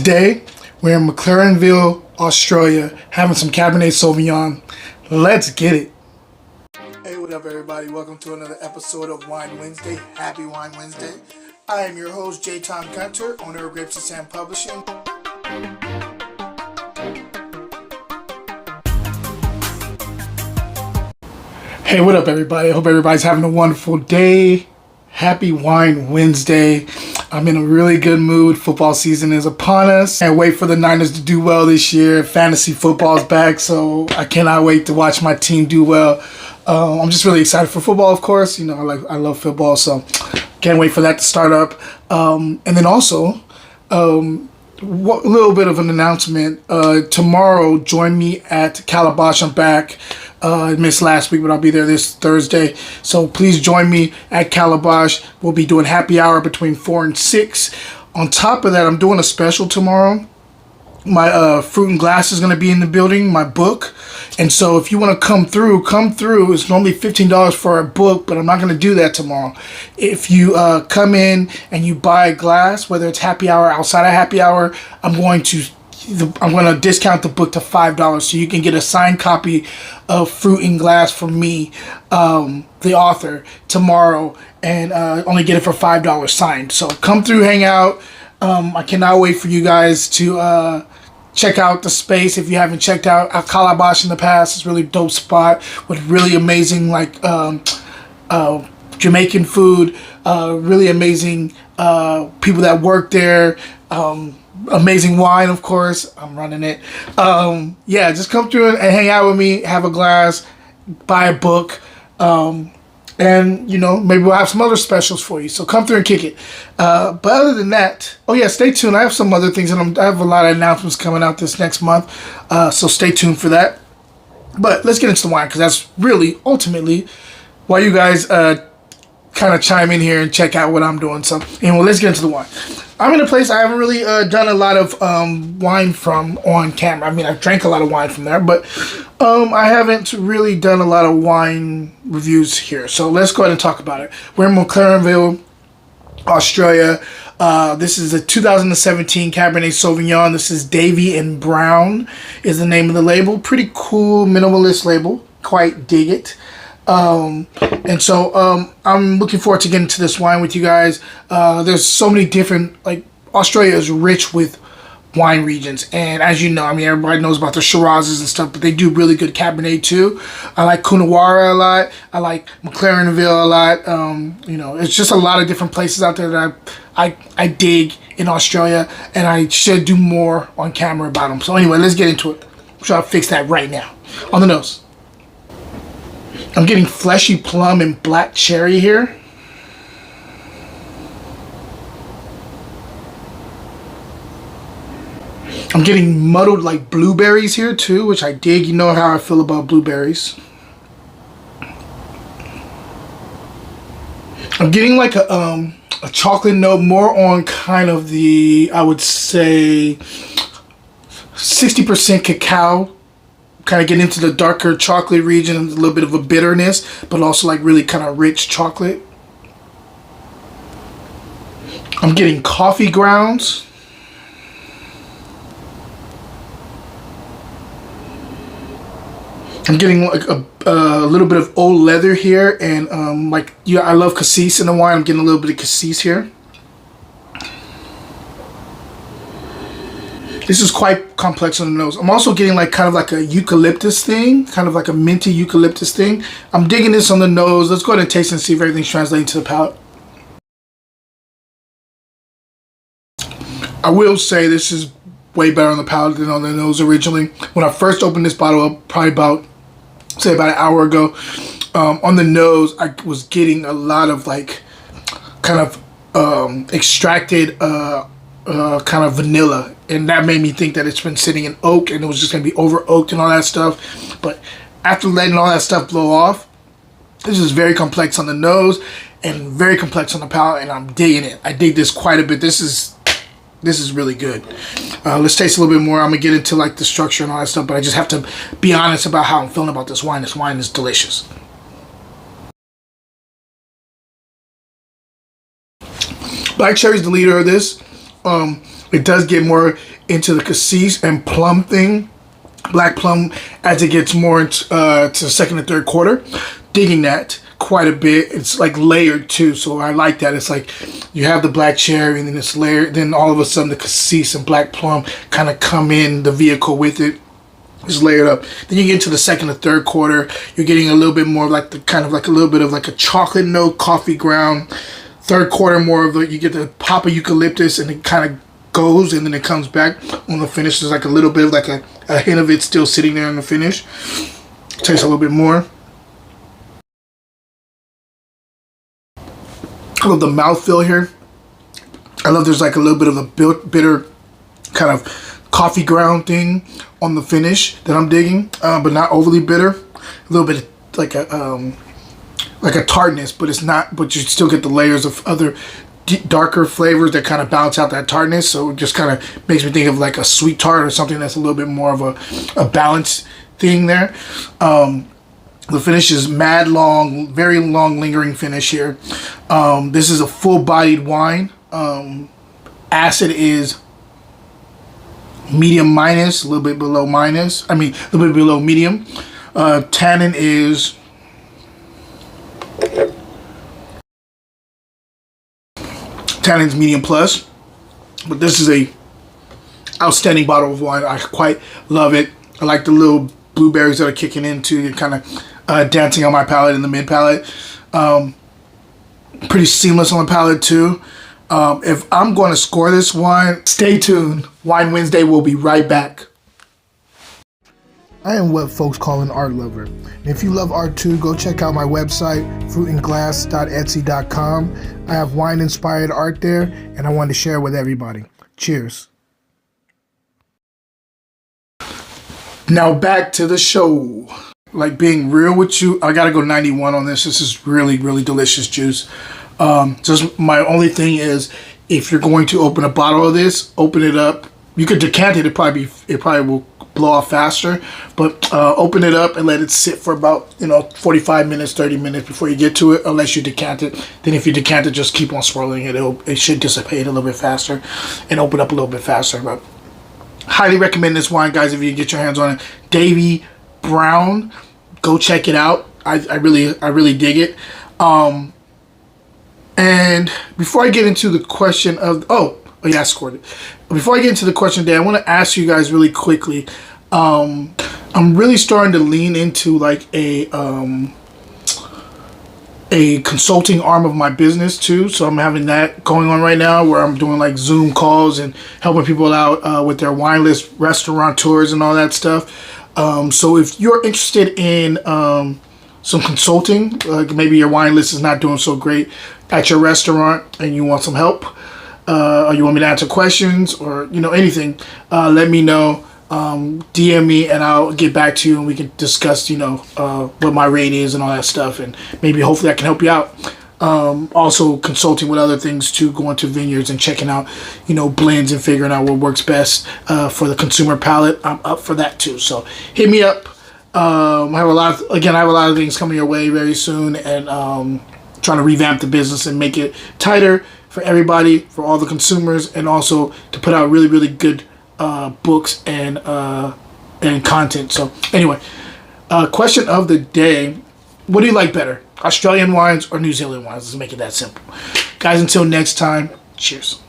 Today, we're in McLaren Vale, Australia, having some Cabernet Sauvignon. Let's get it. Hey, what up, everybody? Welcome to another episode of Wine Wednesday. Happy Wine Wednesday. I am your host, J. Tom Gunter, owner of Grapes and Sand Publishing. Hey, what up, everybody? I hope everybody's having a wonderful day. Happy Wine Wednesday. I'm in a really good mood. Football season is upon us. Can't wait for the Niners to do well this year. Fantasy football's back, so I cannot wait to watch my team do well. I'm just really excited for football, of course. You know, I love football, so can't wait for that to start up. And then also, a little bit of an announcement. Tomorrow, join me at Calabash. I'm back. I missed last week, but I'll be there this Thursday. So please join me at Calabash. We'll be doing happy hour between 4 and 6. On top of that, I'm doing a special tomorrow. My Fruit and Glass is going to be in the building, my book. And so if you want to come through. It's normally $15 for a book, but I'm not going to do that tomorrow. If you come in and you buy a glass, whether it's happy hour, outside of happy hour, I'm going to discount the book to $5 so you can get a signed copy of Fruit and Glass from me, the author, tomorrow, and only get it for $5 signed. So come through, hang out. I cannot wait for you guys to check out the space. If you haven't checked out Calabash in the past, it's a really dope spot with really amazing Jamaican food, really amazing people that work there, amazing wine, of course. I'm running it. Yeah, just come through and hang out with me, have a glass, buy a book, and you know, maybe we'll have some other specials for you. So come through and kick it. But other than that, oh yeah, stay tuned. I have some other things, and I have a lot of announcements coming out this next month. So stay tuned for that. But let's get into the wine, because that's really ultimately why you guys kind of chime in here and check out what I'm doing. So anyway, let's get into the wine. I'm in a place I haven't really done a lot of wine from on camera. I mean, I've drank a lot of wine from there, but I haven't really done a lot of wine reviews here. So let's go ahead and talk about it. We're in McLaren Vale, Australia. This is a 2017 Cabernet Sauvignon. This is Davy and Brown is the name of the label. Pretty cool minimalist label. Quite dig it. And so I'm looking forward to getting to this wine with you guys. There's so many different, Australia is rich with wine regions, and as you know, I mean, everybody knows about the Shirazes and stuff, but they do really good Cabernet too. I like Coonawarra a lot. I like McLaren Vale a lot. You know, it's just a lot of different places out there that I dig in Australia, and I should do more on camera about them. So anyway, let's get into it. I'm sure I'll fix that right now. On the nose, I'm getting fleshy plum and black cherry here. I'm getting muddled like blueberries here too, which I dig. You know how I feel about blueberries. I'm getting like a chocolate note, more on kind of the, I would say, 60% cacao. Kind of get into the darker chocolate region, a little bit of a bitterness, but also like really kind of rich chocolate. I'm getting coffee grounds. I'm getting like a little bit of old leather here, and I love cassis in the wine. I'm getting a little bit of cassis here. This is quite complex on the nose. I'm also getting kind of like a eucalyptus thing, kind of like a minty eucalyptus thing. I'm digging this on the nose. Let's go ahead and taste and see if everything's translating to the palate. I will say this is way better on the palate than on the nose originally. When I first opened this bottle up, probably about an hour ago, on the nose, I was getting a lot of kind of extracted kind of vanilla, and that made me think that it's been sitting in oak and it was just going to be over oaked and all that stuff. But after letting all that stuff blow off, this is very complex on the nose and very complex on the palate, and I'm digging it. I dig this quite a bit. This is really good. Let's taste a little bit more. I'm gonna get into the structure and all that stuff, but I just have to be honest about how I'm feeling about this wine. This wine is delicious. Black cherry is the leader of this. It does get more into the cassis and plum thing, black plum, as it gets more into to the second and third quarter. Digging that quite a bit. It's like layered too, so I like that. It's like you have the black cherry and then it's layered, then all of a sudden the cassis and black plum kind of come in the vehicle with it. It's layered up. Then you get into the second or third quarter, you're getting a little bit more like the kind of like a little bit of like a chocolate note, coffee ground. Third quarter, more of the, you get the pop of eucalyptus, and it kind of goes and then it comes back on the finish. There's like a little bit of like a hint of it still sitting there in the finish. Tastes a little bit more. I love the mouthfeel here. I love there's like a little bit of a bitter kind of coffee ground thing on the finish that I'm digging, but not overly bitter. A little bit like a tartness, but it's not. But you still get the layers of other darker flavors that kind of balance out that tartness. So it just kind of makes me think of like a sweet tart or something that's a little bit more of a balanced thing there. The finish is mad long, very long lingering finish here. This is a full-bodied wine. Acid is medium minus, a little bit below minus. I mean, a little bit below medium. Tannin is tannin's medium plus. But this is a outstanding bottle of wine. I quite love it. I like the little blueberries that are kicking into and kind of dancing on my palate in the mid palate. Pretty seamless on the palate too. If I'm going to score this wine, stay tuned. Wine Wednesday will be right back. I am what folks call an art lover. And if you love art too, go check out my website, fruitandglass.etsy.com. I have wine-inspired art there, and I wanted to share it with everybody. Cheers. Now back to the show. Like, being real with you, I gotta go 91 on this. This is really, really delicious juice. Just my only thing is, if you're going to open a bottle of this, open it up. You could decant it. It probably will blow off faster. But open it up and let it sit for about 45 minutes, 30 minutes before you get to it. Unless you decant it, then if you decant it, just keep on swirling it. It should dissipate a little bit faster and open up a little bit faster. But highly recommend this wine, guys, if you can get your hands on it. Davy Brown, go check it out. I really dig it. And before I get into the question of I scored it. Before I get into the question today, I want to ask you guys really quickly. I'm really starting to lean into like a consulting arm of my business too. So I'm having that going on right now, where I'm doing like Zoom calls and helping people out with their wine list, restaurateurs, and all that stuff. So if you're interested in some consulting, like maybe your wine list is not doing so great at your restaurant and you want some help, or you want me to answer questions, or anything, let me know. DM me and I'll get back to you, and we can discuss what my rate is and all that stuff, and maybe hopefully I can help you out. Also consulting with other things too, going to vineyards and checking out blends and figuring out what works best for the consumer palate. I'm up for that too, so hit me up. I have a lot of things coming your way very soon, and trying to revamp the business and make it tighter for everybody, for all the consumers, and also to put out really, really good books and content. So anyway, question of the day: what do you like better, Australian wines or New Zealand wines? Let's make it that simple, guys. Until next time, cheers.